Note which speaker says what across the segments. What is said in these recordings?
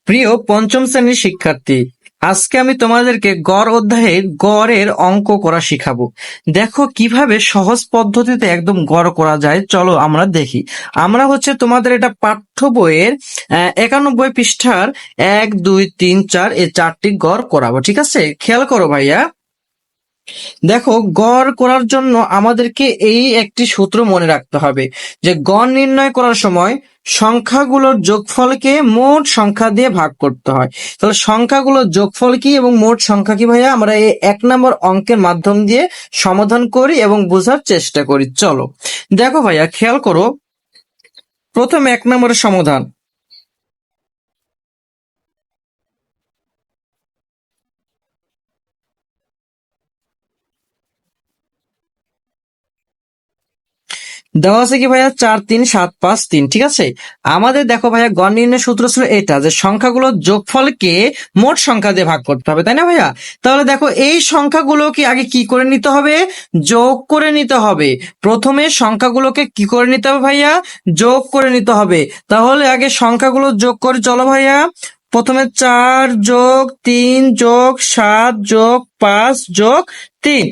Speaker 1: প্রিয় পঞ্চম শ্রেণীর শিক্ষার্থী, আজকে আমি তোমাদেরকে গড় অধ্যায়ের গড়ের অঙ্ক করা শিখাবো। দেখো কিভাবে সহজ পদ্ধতিতে একদম গড় করা যায়, চলো আমরা দেখি। আমরা তোমাদের এটা পাঠ্য বইয়ের 91 পৃষ্ঠার 1, 2, 3, 4 এই 4টি গড় করাবো। ঠিক আছে, খেয়াল করো ভাইয়া। দেখো, গড় করার জন্য আমাদেরকে এই একটি সূত্র মনে রাখতে হবে যে গড় নির্ণয় করার সময় সংখ্যাগুলোর যোগফলকে মোট সংখ্যা দিয়ে ভাগ করতে হয়। তাহলে সংখ্যাগুলোর যোগফল কি এবং মোট সংখ্যা কি ভাইয়া, আমরা এই 1 নম্বর অঙ্কের মাধ্যম দিয়ে সমাধান করি এবং বোঝার চেষ্টা করি। চলো দেখো ভাইয়া, খেয়াল করো। প্রথম 1 নম্বরের সমাধান। দেওয়া আছে কি ভাইয়া, 4, 3, 7, 5, 3। ঠিক আছে, আমাদের দেখো ভাইয়া গড় নির্ণয়ের সূত্র ছিল এটা যে সংখ্যাগুলোর যোগফলকে মোট সংখ্যা দিয়ে ভাগ করতে হবে, তাই না ভাইয়া? তাহলে দেখো এই সংখ্যাগুলোকে আগে কি করে নিতে হবে, যোগ করে নিতে হবে। প্রথমে সংখ্যাগুলোকে কি করে নিতে হবে ভাইয়া, যোগ করে নিতে হবে। তাহলে আগে সংখ্যাগুলো যোগ করে চলো ভাইয়া। প্রথমে 4+3+7+5+3।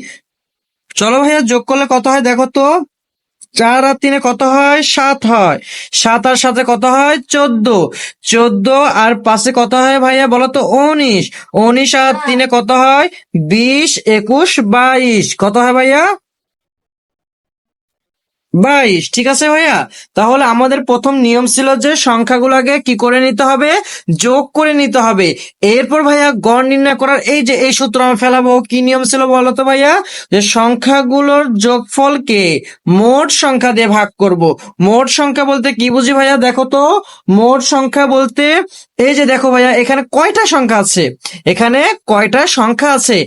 Speaker 1: চলো ভাইয়া, যোগ করলে কত হয় দেখো তো। 4 আর 3 কত হয়, 7 হয়। 7 আর 7 কত হয়, 14। 14 আর 5 কত হয় ভাইয়া বলো তো, 19। 19 আর 3 কত হয়, 20, 21, 22। কত হয় ভাইয়া, 22। ঠিক আছে ভাইয়া, তাহলে আমাদের প্রথম নিয়ম ছিল যে সংখ্যাগুলোকে কি করে নিতে হবে, যোগ করে নিতে হবে। এরপর ভাইয়া গড় নির্ণয় করার এই যে এই সূত্র আমরা ফেলাবো, কি নিয়ম ছিল বলতো ভাইয়া, যে সংখ্যাগুলোর যোগফলকে মোট সংখ্যা দিয়ে ভাগ করব। মোট সংখ্যা বলতে কি বুঝি ভাইয়া, দেখো তো। মোট সংখ্যা বলতে এই যে দেখো ভাইয়া, এখানে কয়টা সংখ্যা আছে, এখানে কয়টা সংখ্যা আছে,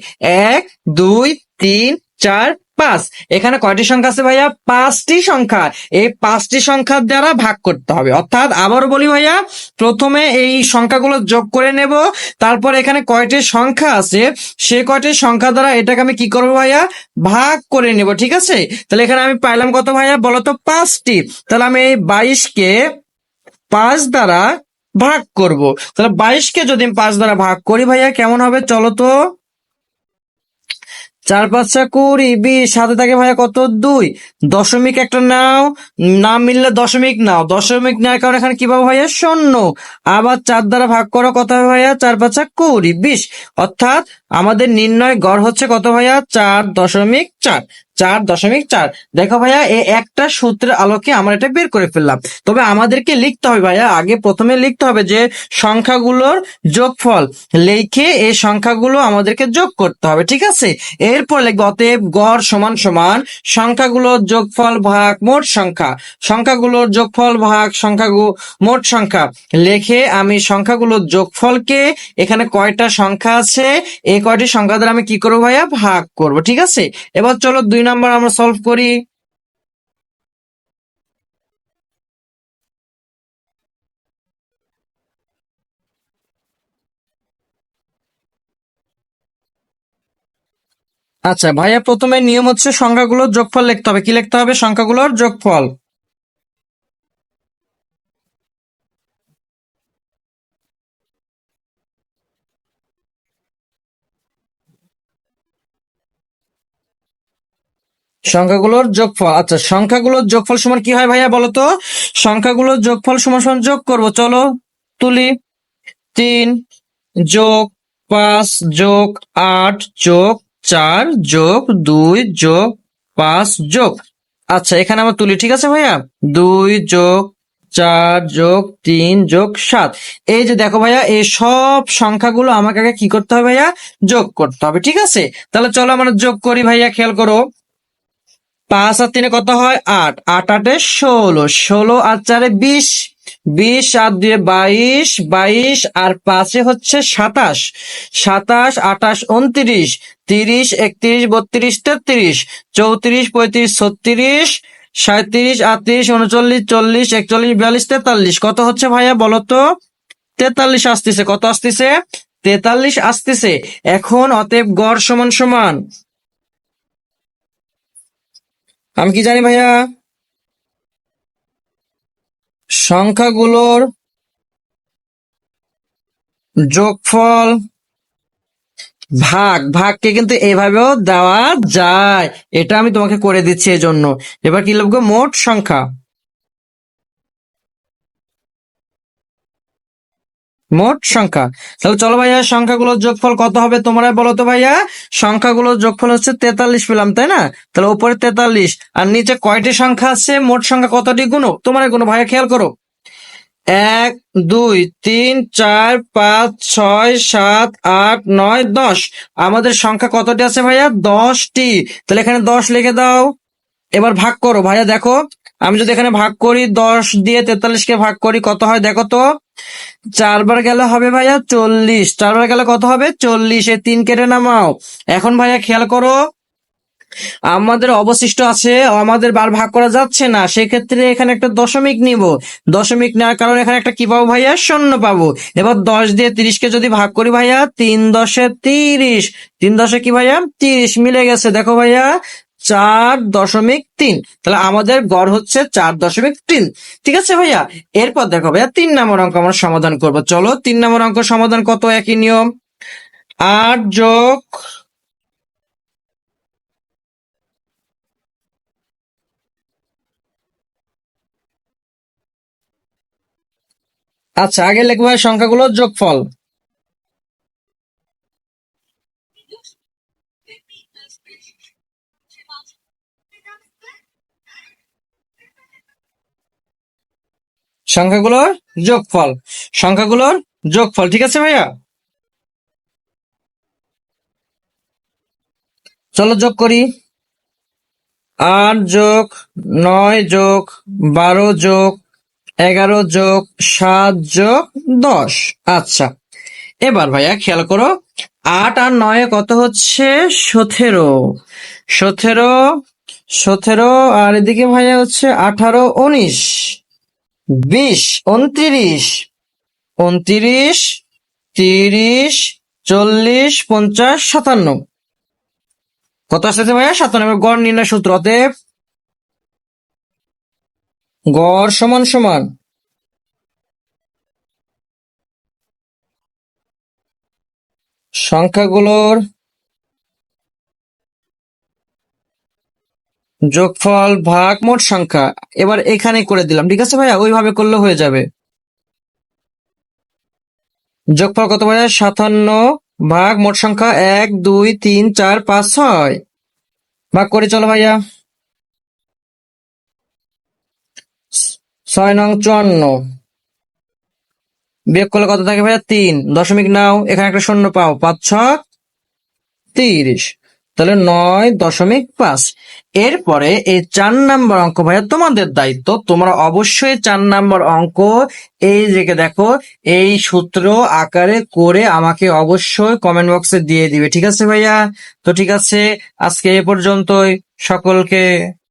Speaker 1: 1, 2, 3, 4, 5। এখানে কয়টি সংখ্যা আছে ভাইয়া, 5টি সংখ্যা। এই 5টি সংখ্যার দ্বারা ভাগ করতে হবে। অর্থাৎ আবারও বলি ভাইয়া, প্রথমে এই সংখ্যাগুলো যোগ করে নেব, তারপর এখানে কয়টি সংখ্যা আছে সে কয়টি সংখ্যা দ্বারা এটাকে আমি কি করবো ভাইয়া, ভাগ করে নেব। ঠিক আছে, তাহলে এখানে আমি পাইলাম কত ভাইয়া বলতো, 5টি। তাহলে আমি এই 22কে 5 দ্বারা ভাগ করব। তাহলে 22কে যদি আমি 5 দ্বারা ভাগ করি ভাইয়া, কেমন হবে চলো তো। 4, 5, 20, 20 থাকে ভাইয়া কত, 2। দশমিক একটা নাও, না মিললে দশমিক নাও, দশমিক নেওয়ার কারণে এখানে কি পাবো ভাইয়া, শূন্য। আবার 4 দ্বারা ভাগ করো, কত হবে ভাইয়া, 4, 5, 20, 20। অর্থাৎ আমাদের নির্ণয় গড় হচ্ছে কত ভাইয়া, 4.4। 4.4। দেখো ভাইয়া, এই একটা সূত্রের আলোকে আমরা এটা বের করে ফেললাম। তবে আমাদেরকে লিখতে হবে ভাইয়া, আগে প্রথমে লিখতে হবে যে সংখ্যাগুলোর যোগফল, লিখে এই সংখ্যাগুলো আমাদেরকে যোগ করতে হবে। ঠিক আছে, এরপর লিখবো অতএব গড় সমান সমান সংখ্যাগুলোর যোগফল ভাগ মোট সংখ্যা। সংখ্যাগুলোর যোগফল ভাগ সংখ্যাগুলো মোট সংখ্যা লিখে আমি সংখ্যাগুলোর যোগফলকে, এখানে কয়টা সংখ্যা আছে এই কয়টি সংখ্যা দ্বারা আমি কি করবো ভাইয়া, ভাগ করব। ঠিক আছে, এবার চলো 2 নাম্বার আমরা সলভ করি। আচ্ছা ভাইয়া, প্রথমে নিয়ম হচ্ছে সংখ্যাগুলোর যোগফল লিখতে হবে। কি লিখতে হবে, সংখ্যাগুলোর যোগফল। সংখ্যাগুলোর যোগফল, আচ্ছা সংখ্যাগুলোর যোগফল সমান কি হয় ভাইয়া বলো তো। সংখ্যাগুলোর যোগফল সমান সমান যোগ করবো, চলো তুলি। 3+5+8+4+2+5+। আচ্ছা এখানে আমরা তুলি, ঠিক আছে ভাইয়া। 2+4+3+7। এই যে দেখো ভাইয়া, এই সব সংখ্যাগুলো আমাকে আগে কি করতে হবে ভাইয়া, যোগ করতে হবে। ঠিক আছে, তাহলে চলো আমরা যোগ করি ভাইয়া, খেয়াল করো। 5 আর 3 কত হয়, 8। 8, 8 16। 16 আর 4 20। 20 আর 2 22। 22 আর 5 হচ্ছে 27। 27, 28, 29। 30, 31, 32, 33। 34, 35, 36। 37, 38, 39, 40, 41, 42, 43। কত হচ্ছে ভাইয়া বলো তো, 43 আসতেছে। কত আসতেছে, 43 আসতেছে। এখন অতএব গড় সমান সমান, আমি কি জানি ভাইয়া, সংখ্যাগুলোর যোগফল ভাগ, ভাগকে কিন্তু এভাবেও দেওয়া যায়, এটা আমি তোমাকে করে দিচ্ছি এই জন্য। এবার কি লিখবো, মোট সংখ্যা, মোট সংখ্যা। তাহলে চলো ভাইয়া সংখ্যাগুলোর যোগফল কত হবে তোমরা বলো তো ভাইয়া। সংখ্যাগুলোর যোগফল হচ্ছে 43 পেলাম, তাই না? তাহলে উপরে 43 আর নিচে কয়টি সংখ্যা আছে, মোট সংখ্যা কতটি গুণো, তোমরা গুণো ভাইয়া, খেয়াল করো। 1 2 3 4 5 6 7 8 9 10। আমাদের সংখ্যা কতটি আছে ভাইয়া, 10টি। তাহলে এখানে 10 লিখে দাও। এবার ভাগ করো ভাইয়া, দেখো আমি যদি এখানে ভাগ করি, 10 দিয়ে 43 কে ভাগ করি, কত হয় দেখো তো। 4 বার গেলে হবে ভাইয়া 40, 4 বার গেলে কত হবে 40, 3 কেটে নামাও। এখন ভাইয়া খেয়াল করো, আমাদের অবশিষ্ট আছে, আমাদের বার ভাগ করা যাচ্ছে না, সেক্ষেত্রে এখানে একটা দশমিক নিব। দশমিক নেওয়ার কারণে এখানে একটা কি পাবো ভাইয়া, শূন্য পাবো। এবার 10 দিয়ে 30কে যদি ভাগ করি ভাইয়া, 3 × 10 = 30, 3 × 10 কি ভাইয়া 30, মিলে গেছে দেখো ভাইয়া, 4.3। তাহলে আমাদের গড় হচ্ছে 4.3। ঠিক আছে ভাইয়া। এরপর দেখো ভাইয়া 3 নম্বর অঙ্ক আমরা সমাধান করব। চলো 3 নম্বর অঙ্ক সমাধান কত, একই নিয়ম, 8 যোগ, আচ্ছা আগে লিখবো ভাই সংখ্যাগুলোর যোগফল। সংখ্যাগুলোর যোগফল, সংখ্যাগুলোর যোগফল, ঠিক আছে ভাইয়া। চলো যোগ করি। 8 যোগ 9 যোগ 12 যোগ 11 যোগ 7 যোগ 10। আচ্ছা এবার ভাইয়া খেয়াল করো, 8 আর 9 কত হচ্ছে 17, 17, 17 আর এদিকে ভাইয়া হচ্ছে 18, 19, 20, 29, 29, 30, 40, 50, 57। কত আসতেছে ভাইয়া 57। গড় নির্ণয় সূত্র, অতএব গড় সমান সমান সংখ্যাগুলোর যোগফল ভাগ মোট সংখ্যা। এবার এখানে করে দিলাম, ঠিক আছে ভাইয়া, ওইভাবে করলে হয়ে যাবে। যোগফল কত ভাইয়া, 57 ভাগ মোট সংখ্যা 1 2 3 4 5 6। ভাগ করে চলো ভাইয়া, 6 নং 54, বিয়োগ করলে কত থাকে ভাইয়া 3, দশমিক নাও, এখানে একটা শূন্য পাও, 5 6 30, তাহলে 9.5। এরপরে এই 4 নম্বর অঙ্ক ভাইয়া তোমাদের দায়িত্ব, তোমরা অবশ্যই 4 নম্বর অঙ্ক এই যে দেখো এই সূত্র আকারে করে আমাকে অবশ্যই কমেন্ট বক্সে দিয়ে দিবে, ঠিক আছে ভাইয়া। তো ঠিক আছে, আজকে এ পর্যন্তই, সকলকে